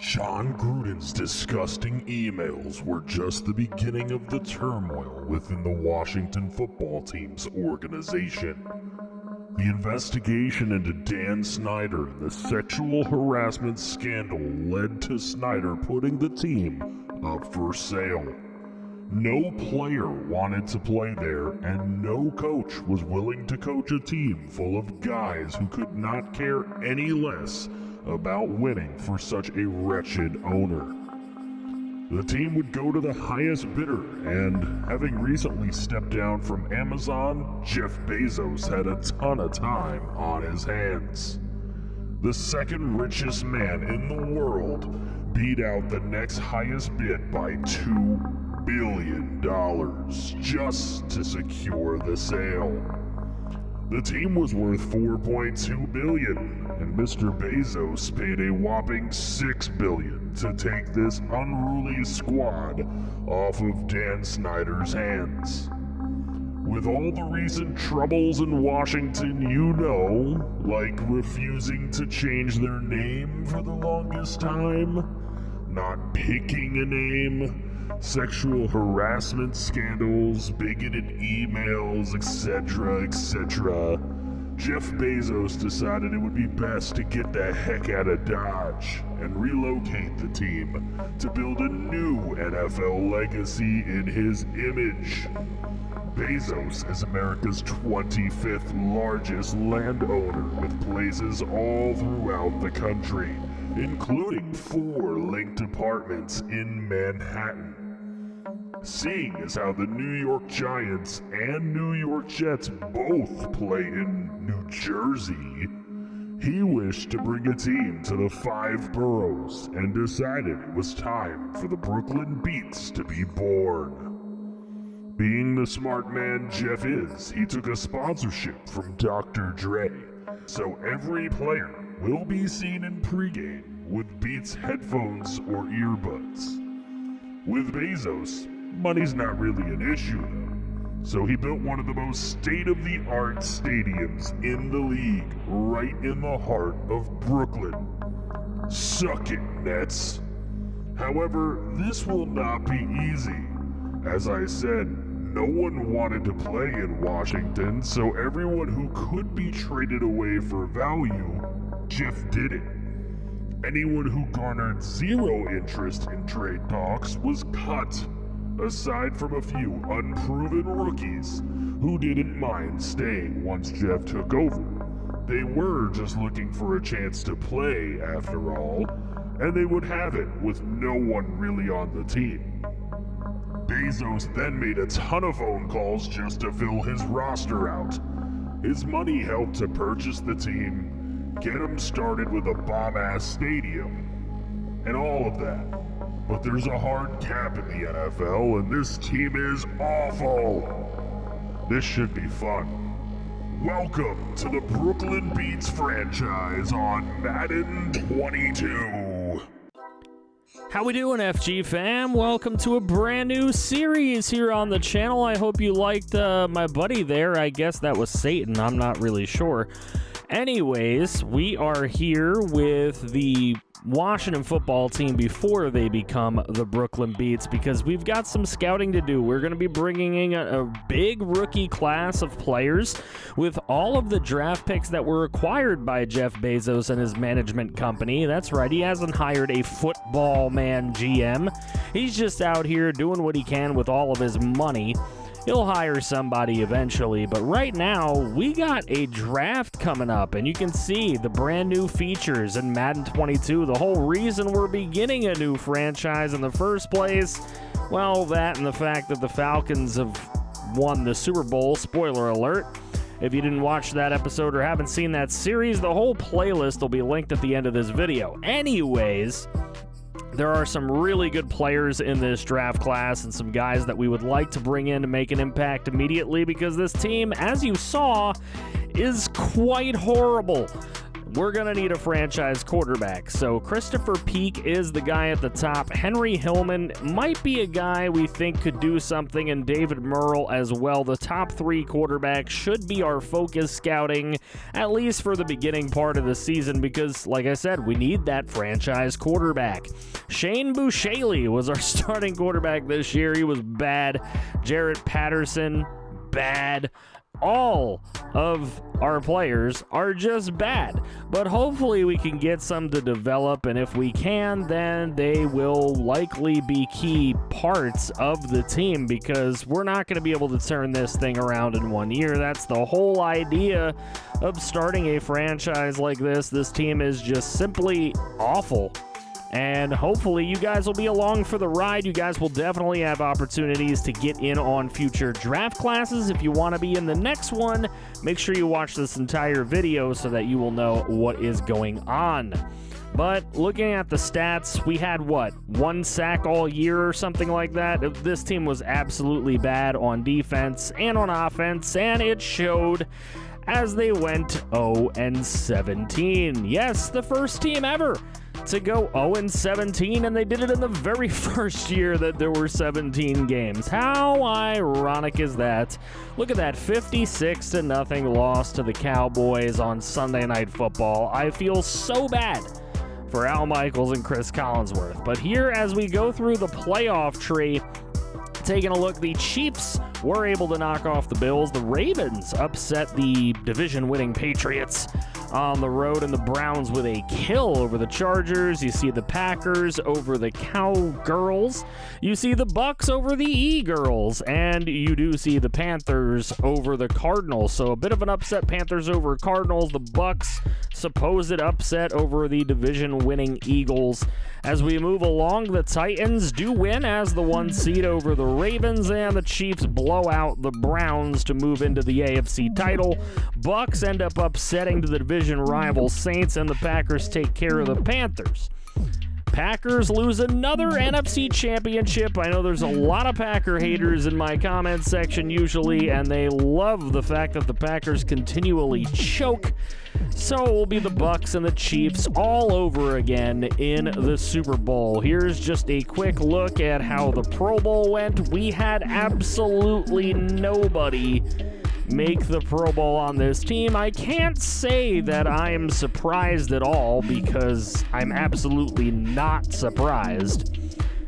John Gruden's disgusting emails were just the beginning of the turmoil within the Washington football team's organization. The investigation into Dan Snyder and the sexual harassment scandal led to Snyder putting the team up for sale. No player wanted to play there, and no coach was willing to coach a team full of guys who could not care any less about winning for such a wretched owner. The team would go to the highest bidder, and having recently stepped down from Amazon, Jeff Bezos had a ton of time on his hands. The second richest man in the world beat out the next highest bid by $2 billion just to secure the sale. The team was worth $4.2 billion, and Mr. Bezos paid a whopping $6 billion to take this unruly squad off of Dan Snyder's hands. With all the recent troubles in Washington, you know, like refusing to change their name for the longest time, not picking a name, sexual harassment scandals, bigoted emails, etc., etc., Jeff Bezos decided it would be best to get the heck out of Dodge and relocate the team to build a new NFL legacy in his image. Bezos is America's 25th largest landowner with places all throughout the country, including 4 linked apartments in Manhattan. Seeing as how the New York Giants and New York Jets both play in New Jersey, he wished to bring a team to the 5 boroughs and decided it was time for the Brooklyn Beats to be born. Being the smart man Jeff is, he took a sponsorship from Dr. Dre, so every player will be seen in pregame with Beats headphones or earbuds. With Bezos, money's not really an issue though, so he built one of the most state-of-the-art stadiums in the league right in the heart of Brooklyn. Suck it, Nets! However, this will not be easy. As I said, no one wanted to play in Washington, so everyone who could be traded away for value, Jeff did it. Anyone who garnered zero interest in trade talks was cut, aside from a few unproven rookies who didn't mind staying once Jeff took over. They were just looking for a chance to play, after all, and they would have it with no one really on the team. Bezos then made a ton of phone calls just to fill his roster out. His money helped to purchase the team, get him started with a bomb-ass stadium, and all of that. But there's a hard cap in the NFL, and this team is awful. This should be fun. Welcome to the Brooklyn Beats franchise on Madden 22. How we doing, FG fam? Welcome to a brand new series here on the channel. I hope you liked my buddy there. I guess that was Satan. I'm not really sure. Anyways, we are here with the Washington football team before they become the Brooklyn Beats, because we've got some scouting to do. We're going to be bringing in a big rookie class of players with all of the draft picks that were acquired by Jeff Bezos and his management company. That's right, he hasn't hired a football man GM. He's just out here doing what he can with all of his money. He'll hire somebody eventually, but right now, we got a draft coming up, and you can see the brand new features in Madden 22. The whole reason we're beginning a new franchise in the first place, well, that and the fact that the Falcons have won the Super Bowl. Spoiler alert. If you didn't watch that episode or haven't seen that series, the whole playlist will be linked at the end of this video. Anyways, there are some really good players in this draft class and some guys that we would like to bring in to make an impact immediately, because this team, as you saw, is quite horrible. we're going to need a franchise quarterback. So Christopher Peak is the guy at the top. Henry Hillman might be a guy we think could do something, and David Merle as well. The top 3 quarterbacks should be our focus scouting, at least for the beginning part of the season, because, like I said, we need that franchise quarterback. Shane Buechele was our starting quarterback this year. He was bad. Jarrett Patterson, bad. All of our players are just bad, but hopefully we can get some to develop, and if we can, then they will likely be key parts of the team, because we're not going to be able to turn this thing around in 1 year. That's the whole idea of starting a franchise like this. This team is just simply awful. And hopefully you guys will be along for the ride. You guys will definitely have opportunities to get in on future draft classes. If you want to be in the next one, make sure you watch this entire video so that you will know what is going on. But looking at the stats, we had, 1 sack all year or something like that? This team was absolutely bad on defense and on offense, and it showed as they went 0-17. Yes, the first team ever to go 0-17, and they did it in the very first year that there were 17 games. How ironic is that? Look at that 56-0 loss to the Cowboys on Sunday Night Football. I feel so bad for Al Michaels and Chris Collinsworth. But here, as we go through the playoff tree, taking a look, the Chiefs were able to knock off the Bills. The Ravens upset the division-winning Patriots on the road, and the Browns with a kill over the Chargers. You see the Packers over the Cowgirls. You see the Bucks over the E-Girls, and you do see the Panthers over the Cardinals. So a bit of an upset, Panthers over Cardinals. The Bucks supposed upset over the division-winning Eagles. As we move along, the Titans do win as the 1 seed over the Ravens, and the Chiefs blow out the Browns to move into the AFC title. Bucks end up upsetting to the division rival Saints, and the Packers take care of the Panthers. Packers lose another NFC championship. I know there's a lot of Packer haters in my comments section usually, and they love the fact that the Packers continually choke. So it will be the Bucks and the Chiefs all over again in the Super Bowl. Here's just a quick look at how the Pro Bowl went. We had absolutely nobody make the Pro Bowl on this team. I can't say that I am surprised at all, because I'm absolutely not surprised.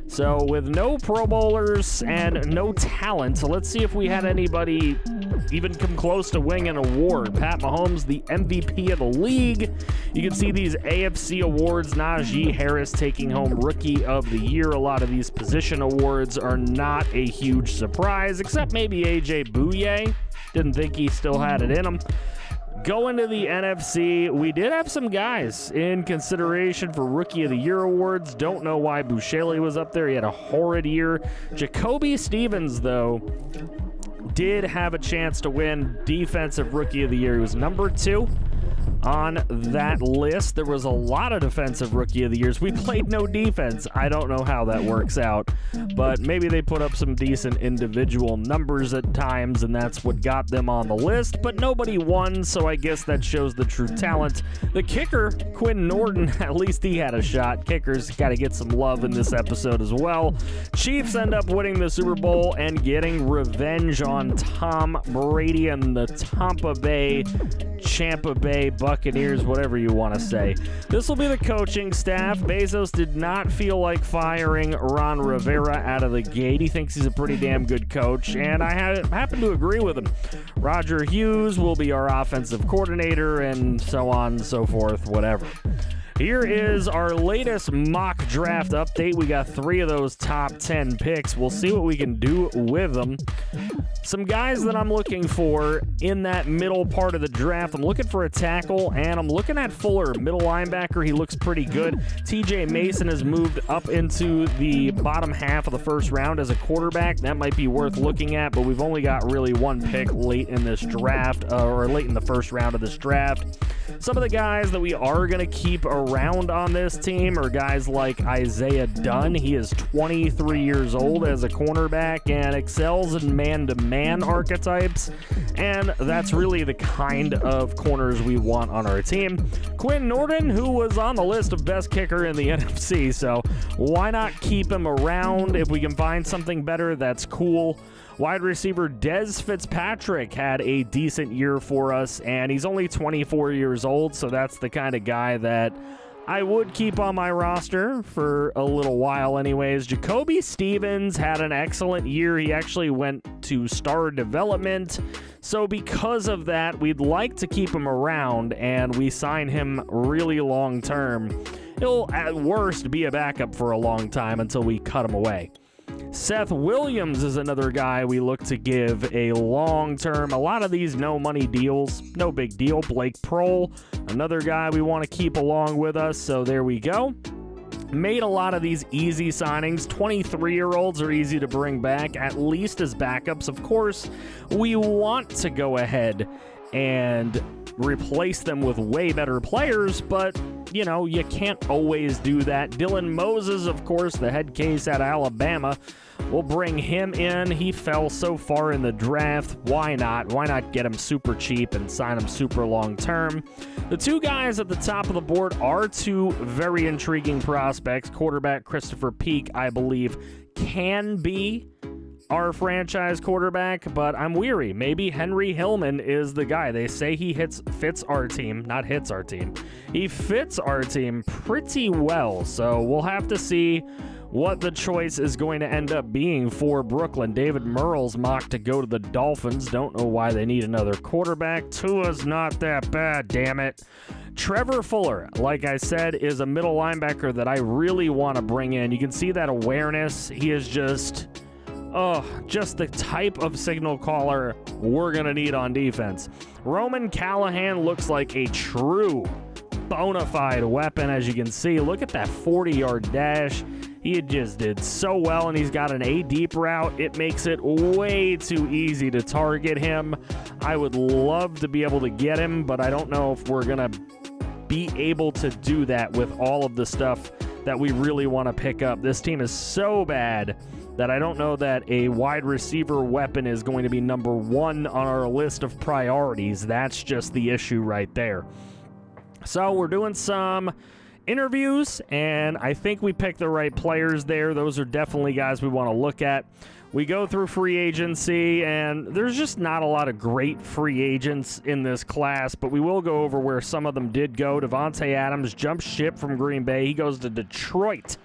So with no Pro Bowlers and no talent, let's see if we had anybody even come close to winning an award. Pat Mahomes, the MVP of the league. You can see these AFC awards. Najee Harris taking home Rookie of the Year. A lot of these position awards are not a huge surprise, except maybe AJ Bouye. Didn't think he still had it in him. Going to the NFC, we did have some guys in consideration for Rookie of the Year awards. Don't know why Buechele was up there. He had a horrid year. Jacoby Stevens, though, did have a chance to win Defensive Rookie of the Year. He was number 2 on that list. There was a lot of Defensive Rookie of the Years. We played no defense. I don't know how that works out, but maybe they put up some decent individual numbers at times, and that's what got them on the list, but nobody won, so I guess that shows the true talent. The kicker, Quinn Norton, at least he had a shot. Kickers got to get some love in this episode as well. Chiefs end up winning the Super Bowl and getting revenge on Tom Brady and the Tampa Bay Buccaneers, whatever you want to say. This will be the coaching staff. Bezos did not feel like firing Ron Rivera out of the gate. He thinks he's a pretty damn good coach, and I happen to agree with him. Roger Hughes will be our offensive coordinator, and so on and so forth, whatever. Here is our latest mock draft update. We got 3 of those top 10 picks. We'll see what we can do with them. Some guys that I'm looking for in that middle part of the draft. I'm looking for a tackle, and I'm looking at Fuller, middle linebacker. He looks pretty good. TJ Mason has moved up into the bottom half of the first round as a quarterback. That might be worth looking at, but we've only got really 1 pick late in this draft, or late in the first round of this draft. Some of the guys that we are going to keep around on this team are guys like Isaiah Dunn. He is 23 years old as a cornerback and excels in man-to-man archetypes, and that's really the kind of corners we want on our team. Quinn Norton, who was on the list of best kicker in the NFC, so why not keep him around? If we can find something better, that's cool. Wide receiver Dez Fitzpatrick had a decent year for us, and he's only 24 years old, so that's the kind of guy that I would keep on my roster for a little while anyways. Jacoby Stevens had an excellent year. He actually went to star development, so because of that, we'd like to keep him around, and we sign him really long term. He'll at worst be a backup for a long time until we cut him away. Seth Williams is another guy we look to give a long-term. A lot of these no-money deals, no big deal. Blake Prohl, another guy we want to keep along with us, so there we go. Made a lot of these easy signings. 23-year-olds are easy to bring back, at least as backups. Of course, we want to go ahead and replace them with way better players, but you know, you can't always do that. Dylan Moses, of course, the head case at Alabama. We'll bring him in. He fell so far in the draft. Why not? Why not get him super cheap and sign him super long term? The two guys at the top of the board are two very intriguing prospects. Quarterback Christopher Peak, I believe, can be our franchise quarterback, but I'm weary. Maybe Henry Hillman is the guy. They say he fits our team, not hits our team. He fits our team pretty well, so we'll have to see what the choice is going to end up being for Brooklyn. David Merle's mocked to go to the Dolphins. Don't know why they need another quarterback. Tua's not that bad, damn it. Trevor Fuller, like I said, is a middle linebacker that I really want to bring in. You can see that awareness. He is just the type of signal caller we're going to need on defense. Roman Callahan looks like a true bona fide weapon, as you can see. Look at that 40-yard dash. He just did so well, and he's got an A-deep route. It makes it way too easy to target him. I would love to be able to get him, but I don't know if we're going to be able to do that with all of the stuff that we really want to pick up. This team is so bad that I don't know that a wide receiver weapon is going to be number one on our list of priorities. That's just the issue right there. So we're doing some interviews, and I think we picked the right players there. Those are definitely guys we want to look at. We go through free agency, and there's just not a lot of great free agents in this class, but we will go over where some of them did go. Devontae Adams jumped ship from Green Bay. He goes to Detroit,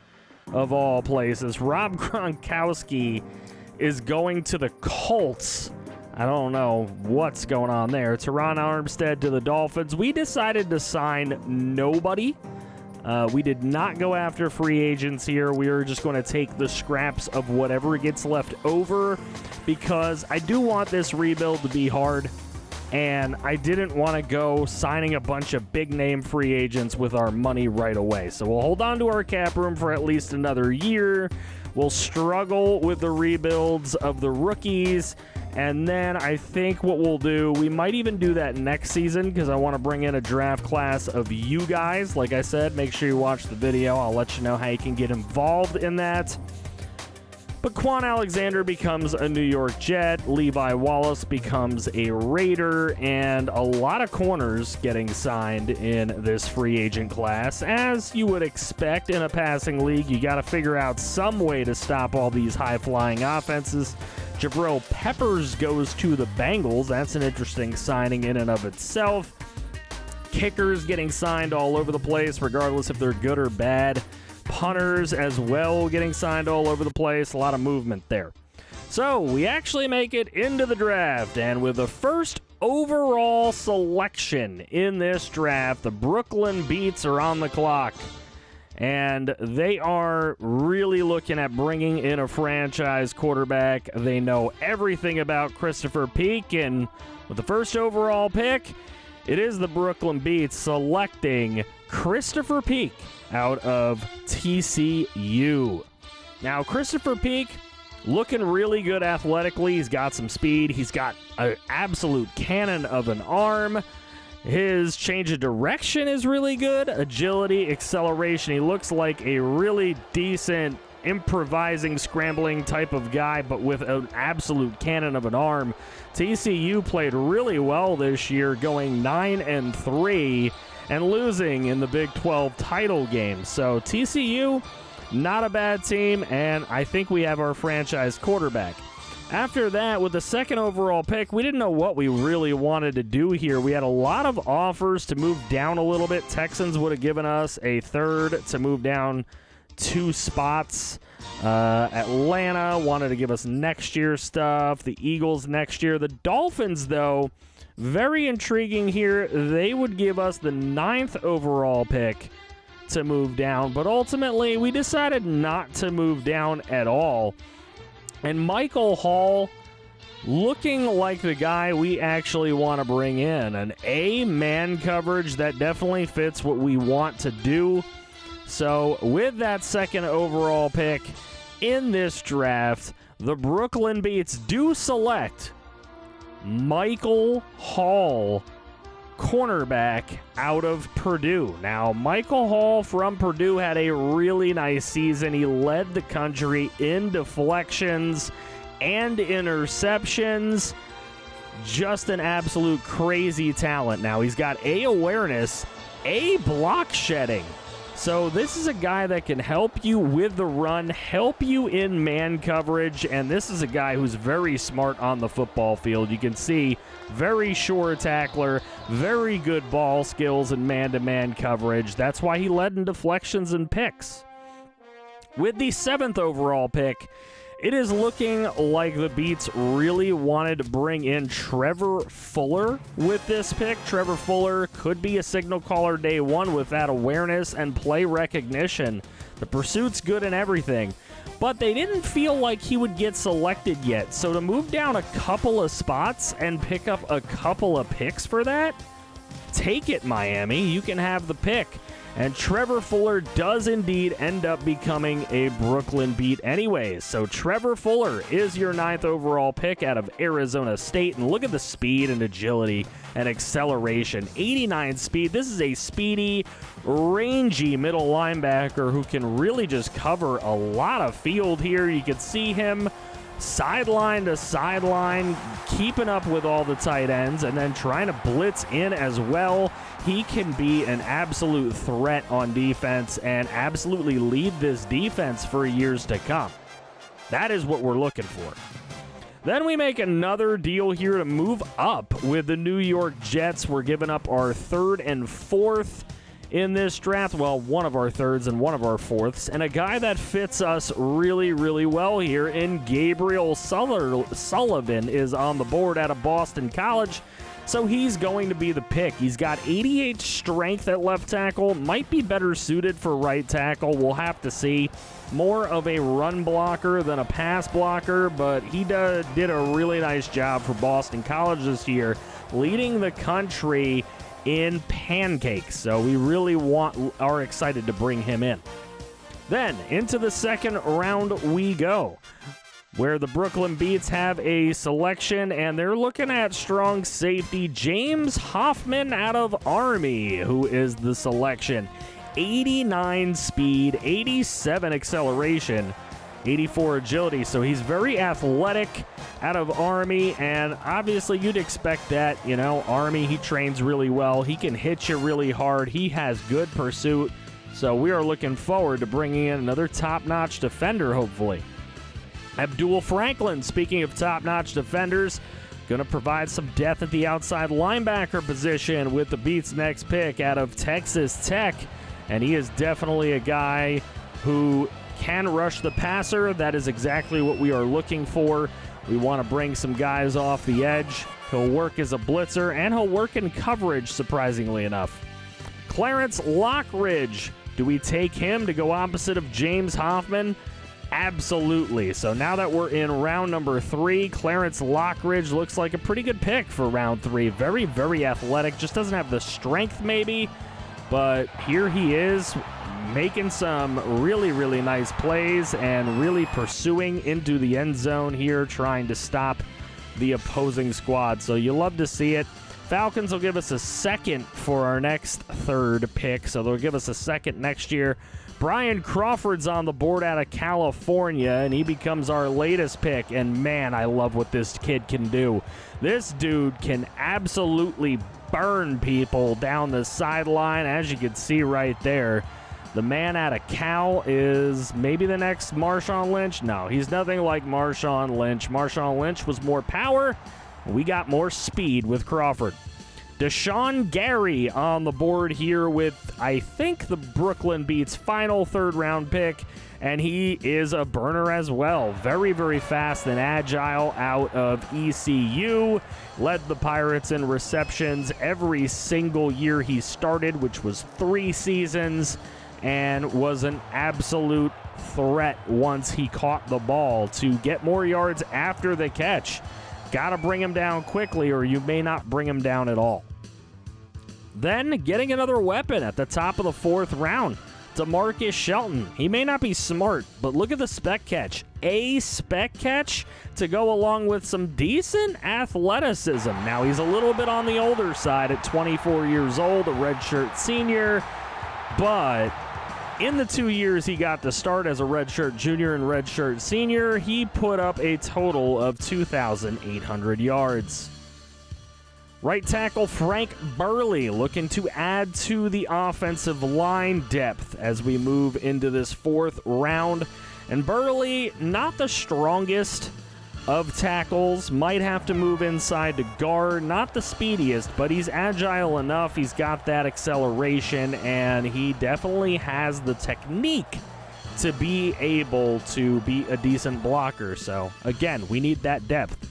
of all places. Rob Gronkowski is going to the Colts. I don't know what's going on there. Teron Armstead to the Dolphins. We decided to sign nobody. We did not go after free agents here. We are just going to take the scraps of whatever gets left over, because I do want this rebuild to be hard, and I didn't want to go signing a bunch of big-name free agents with our money right away. So we'll hold on to our cap room for at least another year. We'll struggle with the rebuilds of the rookies, and then I think what we'll do, we might even do that next season, because I want to bring in a draft class of you guys. Like I said, make sure you watch the video. I'll let you know how you can get involved in that. But Quan Alexander becomes a New York Jet, Levi Wallace becomes a Raider, and a lot of corners getting signed in this free agent class. As you would expect in a passing league, you got to figure out some way to stop all these high-flying offenses. Jabril Peppers goes to the Bengals. That's an interesting signing in and of itself. Kickers getting signed all over the place, regardless if they're good or bad. Punters as well getting signed all over the place. A lot of movement there. So we actually make it into the draft, and with the first overall selection in this draft, the Brooklyn Beats are on the clock, and they are really looking at bringing in a franchise quarterback. They know everything about Christopher Peak, and with the first overall pick, it is the Brooklyn Beats selecting Christopher Peak out of TCU. Now, Christopher Peak looking really good athletically. He's got some speed. He's got an absolute cannon of an arm. His change of direction is really good. Agility, acceleration. He looks like a really decent improvising, scrambling type of guy, but with an absolute cannon of an arm. TCU played really well this year, going 9-3 and losing in the Big 12 title game. So TCU, not a bad team, and I think we have our franchise quarterback. After that, with the second overall pick, we didn't know what we really wanted to do here. We had a lot of offers to move down a little bit. Texans would have given us a third to move down 2 spots. Atlanta wanted to give us next year stuff. The Eagles next year. The Dolphins, though, very intriguing here. They would give us the 9th overall pick to move down, but ultimately we decided not to move down at all. And Michael Hall, looking like the guy we actually want to bring in. An A man coverage that definitely fits what we want to do. So with that second overall pick in this draft, the Brooklyn Beats do select Michael Hall, cornerback out of Purdue. Now, Michael Hall from Purdue had a really nice season. He led the country in deflections and interceptions. Just an absolute crazy talent. Now, he's got A, awareness, A, block shedding. So this is a guy that can help you with the run, help you in man coverage, and this is a guy who's very smart on the football field. You can see very sure tackler, very good ball skills and man-to-man coverage. That's why he led in deflections and picks. With the 7th overall pick, it is looking like the Beats really wanted to bring in Trevor Fuller with this pick. Trevor Fuller could be a signal caller day one with that awareness and play recognition. The pursuit's good and everything, but they didn't feel like he would get selected yet. So to move down a couple of spots and pick up a couple of picks for that, take it, Miami. You can have the pick. And Trevor Fuller does indeed end up becoming a Brooklyn Beat anyways. So Trevor Fuller is your 9th overall pick out of Arizona State. And look at the speed and agility and acceleration. 89 speed. This is a speedy, rangy middle linebacker who can really just cover a lot of field here. You can see him sideline to sideline, keeping up with all the tight ends and then trying to blitz in as well. He can be an absolute threat on defense and absolutely lead this defense for years to come. That is what we're looking for. Then we make another deal here to move up with the New York Jets. We're giving up our 3rd and 4th in this draft. Well, one of our 3rds and one of our 4ths. And a guy that fits us really, really well here in Gabriel Sullivan is on the board out of Boston College. So he's going to be the pick. He's got 88 strength at left tackle. Might be better suited for right tackle. We'll have to see. More of a run blocker than a pass blocker, but he did a really nice job for Boston College this year, leading the country in pancakes. So we really are excited to bring him in. Then into the 2nd round we go, where the Brooklyn Beats have a selection, and they're looking at strong safety James Hoffman out of Army, who is the selection. 89 speed, 87 acceleration, 84 agility, so he's very athletic out of Army, and obviously you'd expect that, Army, he trains really well, he can hit you really hard, he has good pursuit, so we are looking forward to bringing in another top-notch defender, hopefully. Abdul Franklin, speaking of top-notch defenders, going to provide some depth at the outside linebacker position with the Beats' next pick out of Texas Tech. And he is definitely a guy who can rush the passer. That is exactly what we are looking for. We want to bring some guys off the edge. He'll work as a blitzer, and he'll work in coverage, surprisingly enough. Clarence Lockridge. Do we take him to go opposite of James Hoffman? Absolutely. So now that we're in round number 3, Clarence Lockridge looks like a pretty good pick for round 3. Very, very athletic. Just doesn't have the strength maybe, but here he is making some really, really nice plays and really pursuing into the end zone here, trying to stop the opposing squad. So you love to see it. Falcons will give us a second for our next third pick, so they'll give us a second next year. Brian Crawford's on the board out of California, and he becomes our latest pick. And man, I love what this kid can do. This dude can absolutely burn people down the sideline, as you can see right there. The man out of Cal is maybe the next Marshawn Lynch. No, he's nothing like Marshawn Lynch. Marshawn Lynch was more power. We got more speed with Crawford. Deshaun Gary on the board here with, I think, the Brooklyn Beats' final third-round pick, and he is a burner as well. Very, very fast and agile out of ECU. Led the Pirates in receptions every single year he started, which was 3 seasons, and was an absolute threat once he caught the ball to get more yards after the catch. Got to bring him down quickly, or you may not bring him down at all. Then getting another weapon at the top of the 4th round, DeMarcus Shelton. He may not be smart, but look at the spec catch. A spec catch to go along with some decent athleticism. Now, he's a little bit on the older side at 24 years old, a redshirt senior, but in the 2 years he got to start as a redshirt junior and redshirt senior, he put up a total of 2,800 yards. Right tackle Frank Burley looking to add to the offensive line depth as we move into this 4th round. And Burley, not the strongest of tackles, might have to move inside to guard. Not the speediest, but he's agile enough. He's got that acceleration, and he definitely has the technique to be able to be a decent blocker. So, again, we need that depth.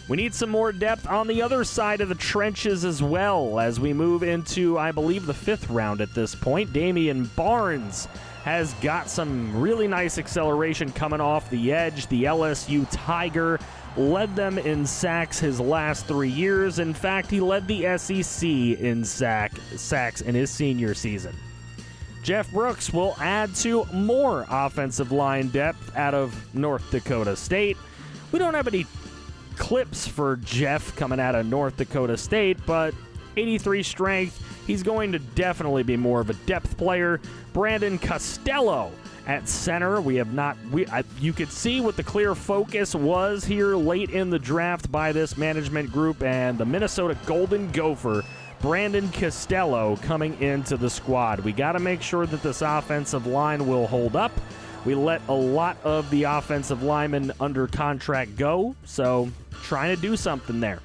We need some more depth on the other side of the trenches as well as we move into, I believe, the 5th round at this point. Damian Barnes has got some really nice acceleration coming off the edge. The LSU Tiger led them in sacks his last 3 years. In fact, he led the SEC in sacks in his senior season. Jeff Brooks will add to more offensive line depth out of North Dakota State. We don't have any clips for Jeff coming out of North Dakota State, but 83 strength, he's going to definitely be more of a depth player. Brandon Costello at center. You could see what the clear focus was here late in the draft by this management group, and the Minnesota Golden Gopher, Brandon Costello, coming into the squad. We got to make sure that this offensive line will hold up. We let a lot of the offensive linemen under contract go, so trying to do something there.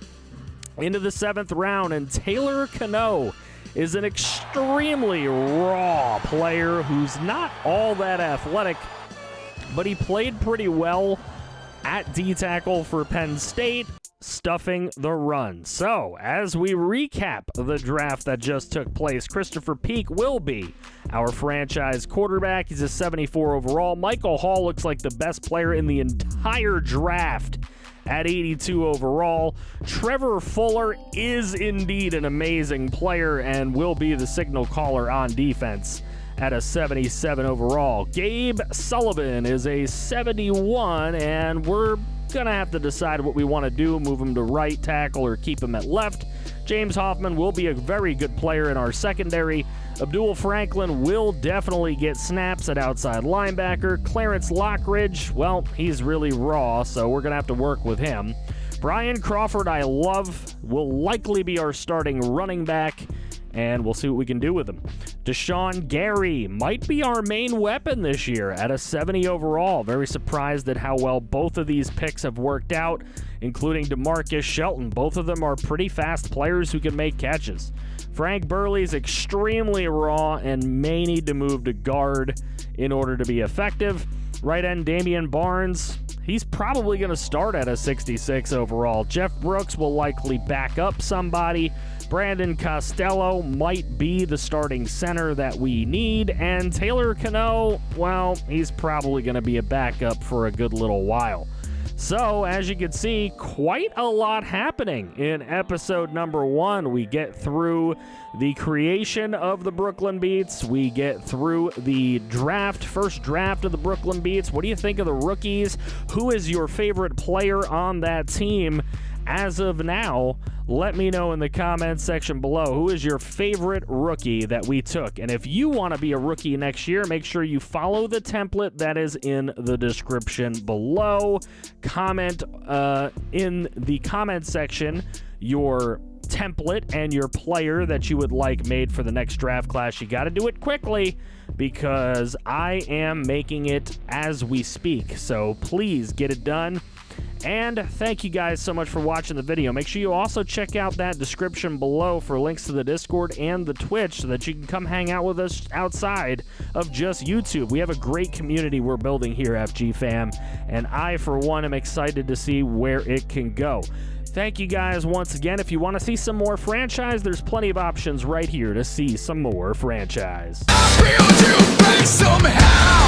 Into the 7th round, and Taylor Cano is an extremely raw player who's not all that athletic, but he played pretty well at D-tackle for Penn State, stuffing the run. So, as we recap the draft that just took place, Christopher Peak will be our franchise quarterback. He's a 74 overall. Michael Hall looks like the best player in the entire draft at 82 overall. Trevor Fuller is indeed an amazing player and will be the signal caller on defense at a 77 overall. Gabe Sullivan is a 71, and we're going to have to decide what we want to do, move him to right tackle or keep him at left. James Hoffman will be a very good player in our secondary. Abdul Franklin will definitely get snaps at outside linebacker. Clarence Lockridge, well, he's really raw, so we're going to have to work with him. Brian Crawford, I love, will likely be our starting running back, and we'll see what we can do with him. Deshaun Gary might be our main weapon this year at a 70 overall. Very surprised at how well both of these picks have worked out, including DeMarcus Shelton. Both of them are pretty fast players who can make catches. Frank Burley's extremely raw and may need to move to guard in order to be effective. Right end Damian Barnes, he's probably going to start at a 66 overall. Jeff Brooks will likely back up somebody. Brandon Costello might be the starting center that we need. And Taylor Cano, well, he's probably going to be a backup for a good little while. So, as you can see, quite a lot happening in episode number 1. We get through the creation of the Brooklyn Beats. We get through the first draft of the Brooklyn Beats. What do you think of the rookies? Who is your favorite player on that team? as of now, let me know in the comments section below who is your favorite rookie that we took. And if you want to be a rookie next year, make sure you follow the template that is in the description below. Comment in the comment section your template and your player that you would like made for the next draft class. You got to do it quickly because I am making it as we speak. So please get it done. And thank you guys so much for watching the video. Make sure you also check out that description below for links to the Discord and the Twitch so that you can come hang out with us outside of just YouTube. We have a great community we're building here, FG fam, and I, for one, am excited to see where it can go. Thank you guys once again. If you want to see some more franchise, there's plenty of options right here to see some more franchise. I'll be able to break somehow.